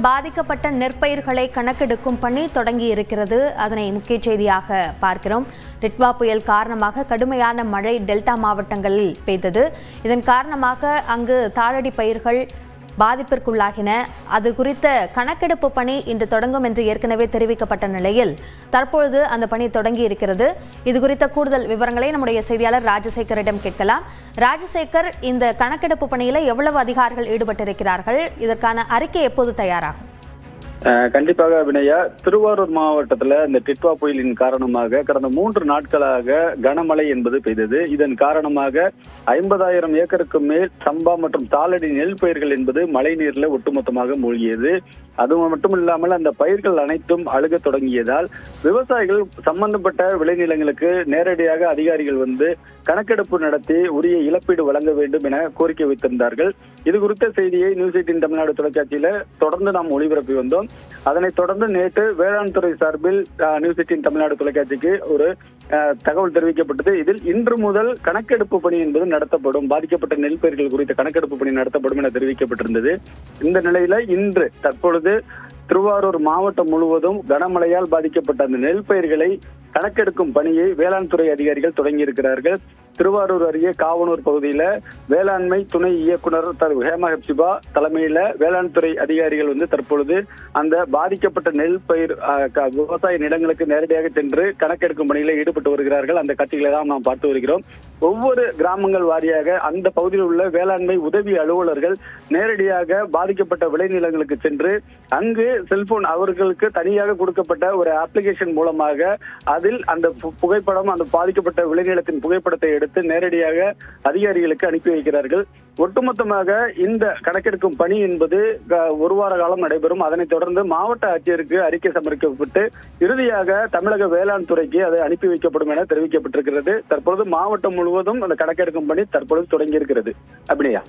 பாதிக்கப்பட்ட நெற்பயிர்களை கணக்கெடுக்கும் பணி தொடங்கி இருக்கிறது. அதனை முக்கிய செய்தியாக பார்க்கிறோம். டிட்வா புயல் காரணமாக கடுமையான மழை டெல்டா மாவட்டங்களில் பெய்தது. இதன் காரணமாக அங்கு தாளடி பயிர்கள் பாதிப்பிற்குள்ளாகின. அது குறித்த கணக்கெடுப்பு பணி இன்று தொடங்கும் என்று ஏற்கனவே தெரிவிக்கப்பட்ட நிலையில் தற்பொழுது அந்த பணி தொடங்கி இருக்கிறது. இது குறித்த கூடுதல் விவரங்களை நம்முடைய செய்தியாளர் ராஜசேகரிடம் கேட்கலாம். ராஜசேகர், இந்த கணக்கெடுப்பு பணியில் எவ்வளவு அதிகாரிகள் ஈடுபட்டிருக்கிறார்கள்? இதற்கான அறிக்கை எப்போது தயாராகும்? கண்டிப்பாக வினயா, திருவாரூர் மாவட்டத்தில் இந்த டிட்வா புயலின் காரணமாக கடந்த 3 நாட்களாக கனமழை என்பது பெய்தது. இதன் காரணமாக 50,000 ஏக்கருக்கு மேல் சம்பா மற்றும் தாளடி நெல் பயிர்கள் என்பது மழை நீரில் ஒட்டுமொத்தமாக மூழ்கியது. அது மட்டும் இல்லாமல் அந்த பயிர்கள் அனைத்தும் அழுக தொடங்கியதால் விவசாயிகள் சம்பந்தப்பட்ட விளைநிலங்களுக்கு நேரடியாக அதிகாரிகள் வந்து கணக்கெடுப்பு நடத்தி உரிய இழப்பீடு வழங்க வேண்டும் என கோரிக்கை வைத்திருந்தார்கள். இது குறித்த செய்தியை நியூஸ் 18 தமிழ்நாடு தொலைக்காட்சியில தொடர்ந்து நாம் ஒளிபரப்பி வந்தோம். அதனைத் தொடர்ந்து நேற்று வேளாண் துறை சார்பில் நியூஸ் 18 தமிழ்நாடு தொலைக்காட்சிக்கு ஒரு தகவல் தெரிவிக்கப்பட்டது. இதில் இன்று முதல் கணக்கெடுப்பு பணி என்பது நடத்தப்படும், பாதிக்கப்பட்ட நெல் பயிர்கள் குறித்த கணக்கெடுப்பு பணி நடத்தப்படும் என தெரிவிக்கப்பட்டிருந்தது. இந்த நிலையில இன்று தற்பொழுது திருவாரூர் மாவட்டம் முழுவதும் கனமழையால் பாதிக்கப்பட்ட அந்த நெல் பயிர்களை கணக்கெடுக்கும் பணியை வேளாண் துறை அதிகாரிகள் தொடங்கியிருக்கிறார்கள். திருவாரூர் அருகே காவனூர் பகுதியில வேளாண்மை துணை இயக்குனர் ஹேமா ஹெப்சிபா தலைமையில வேளாண் துறை அதிகாரிகள் வந்து தற்பொழுது அந்த பாதிக்கப்பட்ட நெல் பயிர் விவசாய நிலங்களுக்கு நேரடியாக சென்று கணக்கெடுக்கும் பணியில ஈடுபட்டு வருகிறார்கள். அந்த காட்சிகளை தான் நாம் பார்த்து வருகிறோம். ஒவ்வொரு கிராமங்கள் வாரியாக அந்த பகுதியில் உள்ள வேளாண்மை உதவி அலுவலர்கள் நேரடியாக பாதிக்கப்பட்ட விளைநிலங்களுக்கு சென்று அங்கு செல்போன் அவர்களுக்கு தனியாக கொடுக்கப்பட்ட ஒரு அப்ளிகேஷன் மூலமாக அதில் அந்த புகைப்படம், அந்த பாதிக்கப்பட்ட விளைநிலத்தின் புகைப்படத்தை எடுத்து நேரடியாக அதிகாரிகளுக்கு அனுப்பி வைக்கிறார்கள். ஒட்டுமொத்தமாக இந்த கணக்கெடுக்கும் பணி என்பது 1 வார காலம் நடைபெறும். அதனைத் தொடர்ந்து மாவட்ட ஆட்சியருக்கு அறிக்கை சமர்ப்பிக்கப்பட்டு இறுதியாக தமிழக வேளாண் துறைக்கு அது அனுப்பி வைக்கப்படும் என தெரிவிக்கப்பட்டிருக்கிறது. தற்பொழுது மாவட்டம் முழுவதும் அந்த கணக்கெடுக்கும் பணி தற்பொழுது தொடங்கி இருக்கிறது. அபிநயா,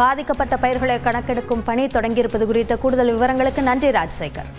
பாதிக்கப்பட்ட பயிர்களை கணக்கெடுக்கும் பணி தொடங்கியிருப்பது குறித்த கூடுதல் விவரங்களுக்கு நன்றி ராஜசேகர்.